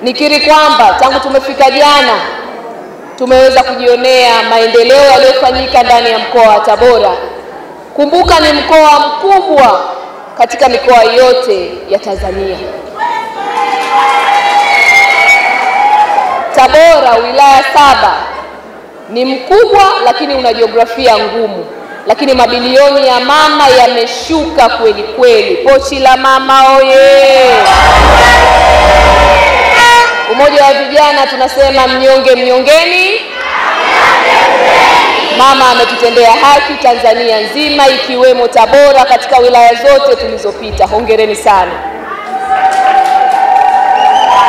Nikiri kwamba tangu tumefika jana tumeweza kujionea maendeleo yaliyofanyika ndani ya mkoa wa Tabora. Kumbuka ni mkoa mkubwa katika mikoa yote ya Tanzania. Tabora wilaya 7 ni mkubwa lakini una jiografia ngumu, lakini mabilioni ya mama yameshuka kweli kweli. Pochi la mama oye! Umoja wa vijana tunasema mnyonge mnyongeni. Mama ametutendea haki Tanzania nzima ikiwemo Tabora katika wilaya zote tulizopita. Hongereni sana.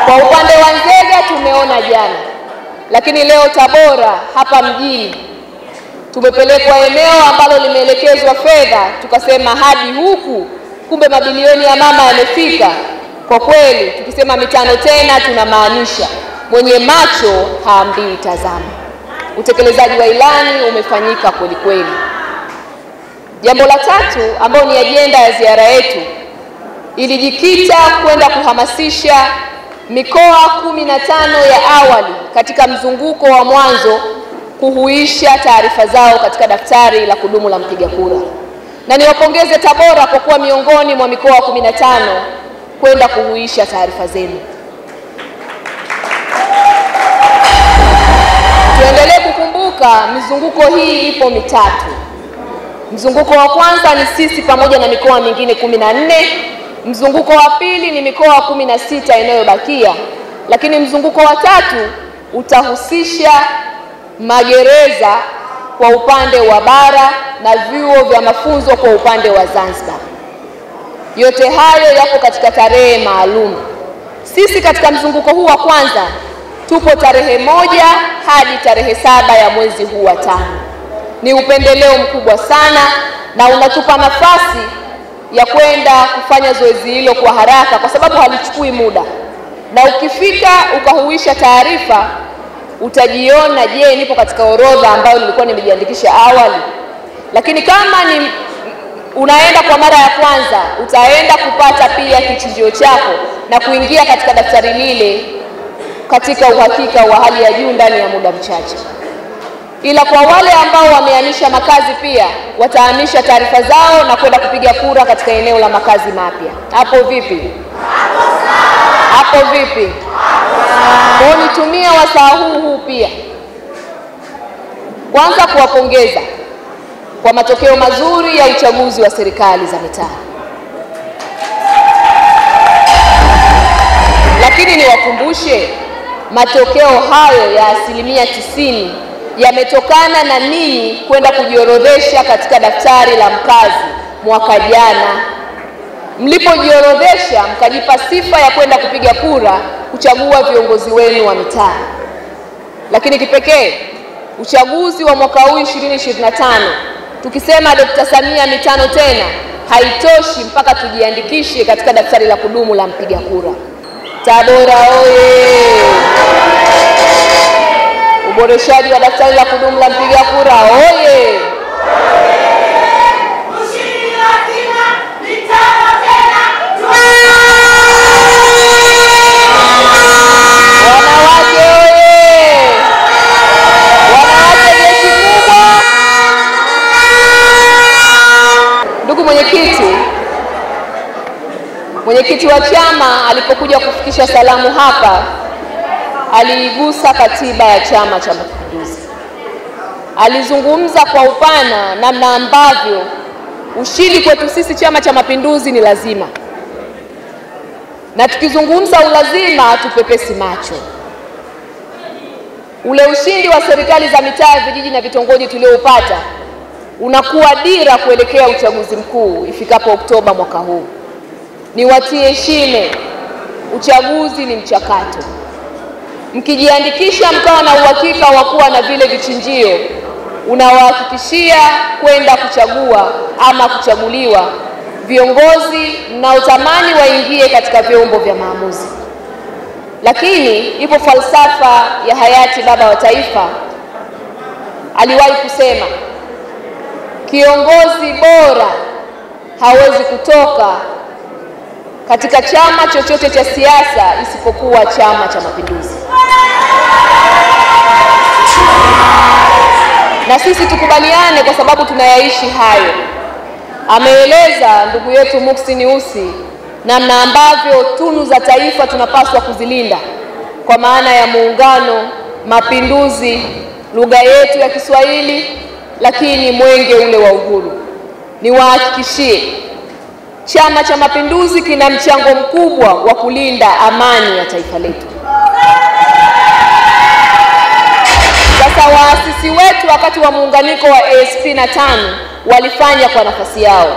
Kwa upande wa Nzega tumeona jana, lakini leo Tabora hapa mjini tumepelekwa eneo ambalo limeelekezwa fedha, tukasema hadi huku, kumbe mabilioni ya mama yamefika. Kwa kweli tukisema mitano tena tunamaanisha mwenye macho haambiwi tazama. Utekelezaji wa ilani umefanyika kweli kweli. Jambo la tatu ambalo ni ajenda ya ziara yetu ilijikita kwenda kuhamasisha mikoa 15 ya awali katika mzunguko wa mwanzo kuhuisha taarifa zao katika daftari la kudumu la mpiga kura. Na niwapongeze Tabora kwa kuwa miongoni mwa mikoa 15 kwenda kuhuisha taarifa zenu. Tuendelee kukumbuka mizunguko hii ipo mitatu. Mzunguko wa kwanza ni sisi pamoja na mikoa mingine 14. Mzunguko wa pili ni mikoa 16 inayobakia. Lakini mzunguko wa tatu utahusisha magereza kwa upande wa bara na vyuo vya mafunzo kwa upande wa Zanzibar. Yote hayo yapo katika tarehe maalum. Sisi katika mzunguko huu wa kwanza tupo tarehe 1 hadi tarehe 7 ya mwezi huu wa 5. Ni upendeleo mkubwa sana na unatupa nafasi ya kwenda kufanya zoezi hilo kwa haraka kwa sababu halichukui muda. Na ukifika ukahuisha taarifa utajiona, je, nipo katika orodha ambayo nilikuwa nimejiandikisha awali? Lakini kama ni unaenda kwa mara ya kwanza, utaenda kupata pia kichinjio chako na kuingia katika daftari lile katika uhakika wa hali ya juu ndani ya muda mchache. Ila kwa wale ambao wamehamisha makazi pia watahamisha taarifa zao na kwenda kupiga kura katika eneo la makazi mapya. Hapo vipi? Hapo vipi? Kwa nitumia wasaa huu pia kwanza kuwapongeza kwa matokeo mazuri ya uchaguzi wa serikali za mitaa. Lakini niwakumbushe matokeo hayo ya 90% yametokana na ninyi kwenda kujiorodhesha katika daftari la mkazi mwaka jana. Mlipojiorodhesha mkajipa sifa ya kwenda kupiga kura kuchagua viongozi wenu wa mitaa. Lakini kipekee uchaguzi wa mwaka huu 2025 tukisema Dr. Samia mitano tena haitoshi mpaka tujiandikishe katika daftari la kudumu la mpiga kura. Tabora oye! Uboreshaji wa daftari la kudumu la mpiga kura oye! Wanawake oye! Wanawake jeshi kubwa! Ndugu mwenyekiti wa chama alipokuja kufikisha salamu hapa aliigusa katiba ya Chama cha Mapinduzi. Alizungumza kwa upana namna ambavyo ushindi kwetu sisi Chama cha Mapinduzi ni lazima. Na tukizungumza ulazima tupepesi macho. Ule ushindi wa serikali za mitaa, vijiji na vitongoji tulioupata unakuwa dira kuelekea uchaguzi mkuu ifikapo Oktoba mwaka huu. Niwatie shime, uchaguzi ni mchakato. Mkijiandikisha mkawa na uhakika wa kuwa na vile vichinjio, unawahakikishia kwenda kuchagua ama kuchaguliwa viongozi mnaotamani waingie katika vyombo vya maamuzi. Lakini ipo falsafa ya hayati baba wa taifa, aliwahi kusema kiongozi bora hawezi kutoka katika chama chochote cha siasa isipokuwa Chama cha Mapinduzi. Na sisi tukubaliane kwa sababu tunayaishi hayo. Ameeleza ndugu yetu Muhsin Ussi namna ambavyo tunu za taifa tunapaswa kuzilinda, kwa maana ya muungano, mapinduzi, lugha yetu ya Kiswahili, lakini mwenge ule wa uhuru. Niwahakikishie Chama cha Mapinduzi kina mchango mkubwa wa kulinda amani ya taifa letu. Sasa waasisi wetu wakati wa muunganiko wa ASP na TANU walifanya kwa nafasi yao.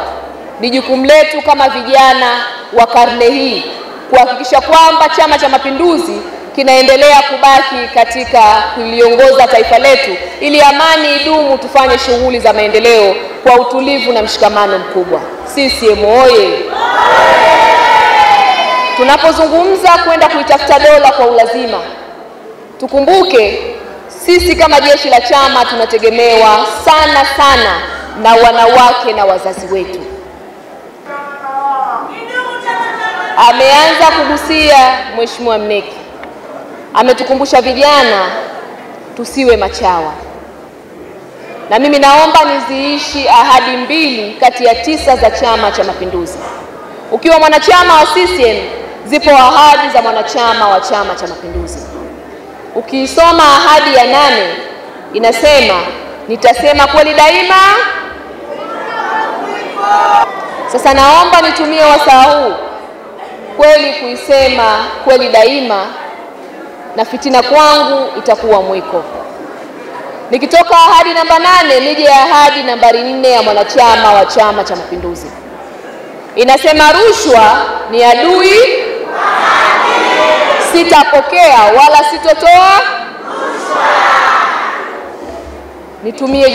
Ni jukumu letu kama vijana wa karne hii kuhakikisha kwamba Chama cha Mapinduzi kinaendelea kubaki katika kuliongoza taifa letu ili amani idumu, tufanye shughuli za maendeleo kwa utulivu na mshikamano mkubwa. CCM oye! Tunapozungumza kwenda kuitafuta dola kwa ulazima, tukumbuke sisi kama jeshi la chama tunategemewa sana na wanawake na wazazi wetu. Ameanza kugusia Mheshimiwa Mneki, ametukumbusha vijana tusiwe machawa. Na mimi naomba niziishi ahadi 2 kati ya 9 za Chama cha Mapinduzi. Ukiwa mwanachama wa CCM, zipo ahadi za mwanachama wa Chama cha Mapinduzi. Ukiisoma ahadi ya 8 inasema nitasema kweli daima. Sasa naomba nitumie wasaa huu kweli kuisema kweli daima, na fitina kwangu itakuwa mwiko. Nikitoka ahadi namba 8 nije ahadi nambari 4 ya mwanachama wa Chama cha Mapinduzi. Inasema rushwa ni adui, sitapokea wala sitotoa rushwa. Nitumie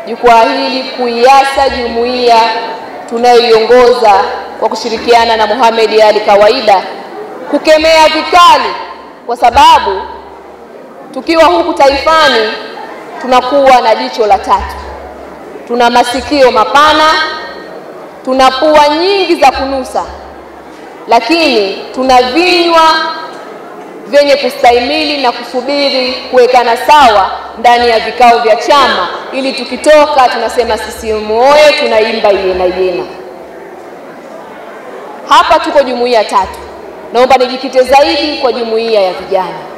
jukwaa hili kuiasa jumuiya tunayoiongoza kwa kushirikiana na Mohamed Ali Kawaida kukemea vikali, kwa sababu tukiwa huku taifani tunakuwa na jicho la tatu. Tuna masikio mapana, tuna pua nyingi za kunusa, lakini tuna vinywa vyenye kustahimili na kusubiri kuwekana sawa ndani ya vikao vya chama, ili tukitoka tunasema CCM oye, tunaimba yena yena. Hapa tuko jumuiya 3. Naomba nijikite zaidi kwa jumuiya ya vijana.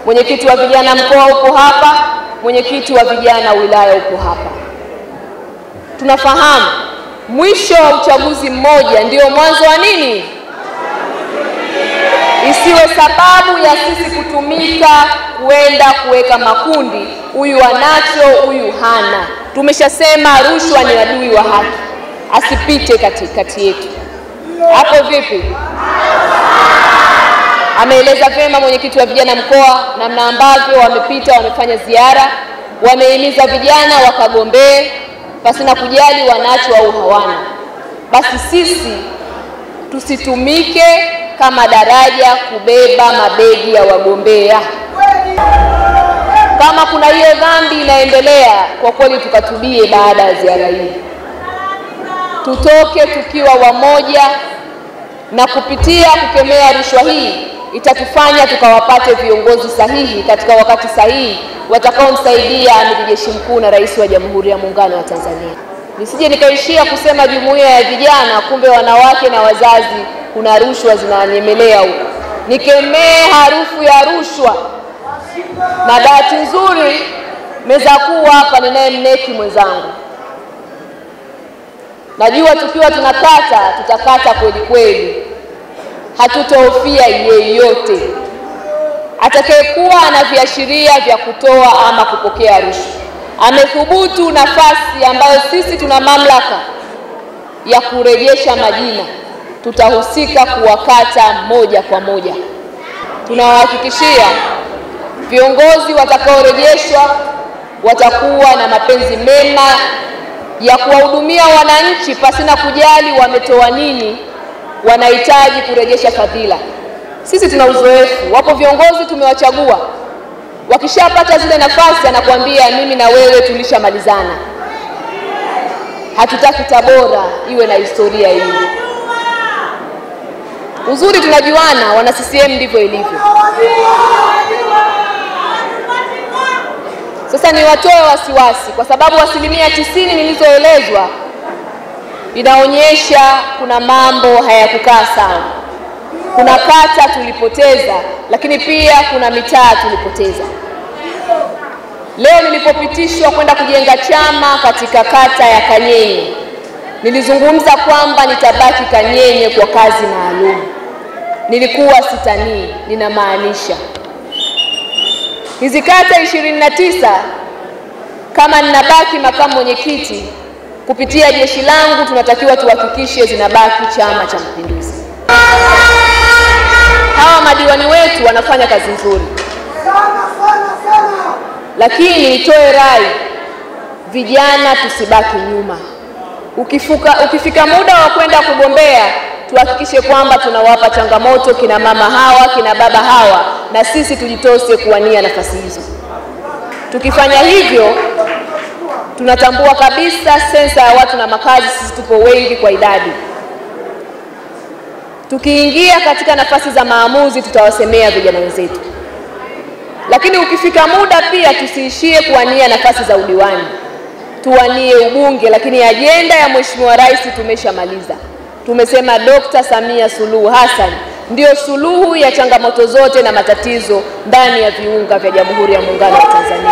Mwenyekiti wa vijana mkoa upo hapa, mwenyekiti wa vijana wilaya upo hapa. Tunafahamu mwisho wa uchaguzi mmoja ndio mwanzo wa nini? Isiwe sababu ya sisi kutumika kuenda kuweka makundi, huyu anacho, huyu hana. Tumeshasema rushwa ni adui wa haki, asipite katikati yetu. Hapo vipi? Ameeleza vyema mwenyekiti wa vijana mkoa namna ambavyo wamepita, wamefanya ziara, wamehimiza vijana wakagombee pasina kujali wanacho au hawana. Basi sisi tusitumike kama daraja kubeba mabegi ya wagombea. Kama kuna hiyo dhambi inaendelea, kwa kweli tukatubie baada ya ziara hii. Tutoke tukiwa wamoja, na kupitia kukemea rushwa hii itatufanya tukawapate viongozi sahihi katika wakati sahihi watakaomsaidia Amiri Jeshi Mkuu na Rais wa Jamhuri ya Muungano wa Tanzania. Nisije nikaishia kusema jumuiya ya vijana, kumbe wanawake na wazazi kuna rushwa zinanyemelea huko. Nikemee harufu ya rushwa. Na bahati nzuri meza kuu hapa ninaye Mneki mwenzangu. Najua tukiwa tutakata kweli kweli. Hatutahofia yeyote atakayekuwa ana viashiria vya kutoa ama kupokea rushwa. Amethubutu nafasi ambayo sisi tuna mamlaka ya kurejesha majina, tutahusika kuwakata moja kwa moja. Tunawahakikishia viongozi watakaorejeshwa watakuwa na mapenzi mema ya kuwahudumia wananchi pasina kujali wametoa nini, wanahitaji kurejesha fadhila. Sisi tuna uzoefu, wapo viongozi tumewachagua, wakishapata zile nafasi anakuambia mimi na wewe tulishamalizana. Hatutaki Tabora iwe na historia hii. Uzuri tunajuana, wana CCM ndivyo ilivyo. Sasa niwatoe wasiwasi kwa sababu 90% nilizoelezwa inaonyesha kuna mambo hayakukaa sawa. Kuna kata tulipoteza, lakini pia kuna mitaa tulipoteza. Leo nilipopitishwa kwenda kujenga chama katika kata ya Kanyenye, nilizungumza kwamba nitabaki Kanyenye kwa kazi maalum. Nilikuwa sitanii, ninamaanisha. Hizi kata 29 kama ninabaki makamu mwenyekiti, kupitia jeshi langu tunatakiwa tuhakikishe zinabaki Chama cha Mapinduzi. Hawa madiwani wetu wanafanya kazi nzuri. Lakini nitoe rai, vijana tusibaki nyuma. Ukifika muda wa kwenda kugombea, tuhakikishe kwamba tunawapa changamoto kina mama hawa, kina baba hawa, na sisi tujitose kuwania nafasi hizo. Tukifanya hivyo, tunatambua kabisa sensa ya watu na makazi, sisi tupo wengi kwa idadi. Tukiingia katika nafasi za maamuzi, tutawasemea vijana wenzetu. Lakini ukifika muda pia tusiishie kuwania nafasi za udiwani, tuwanie ubunge. Lakini ajenda ya Mheshimiwa Rais tumeshamaliza. Tumesema Dr. Samia Suluhu Hassan ndio suluhu ya changamoto zote na matatizo ndani ya viunga vya Jamhuri ya Muungano wa Tanzania.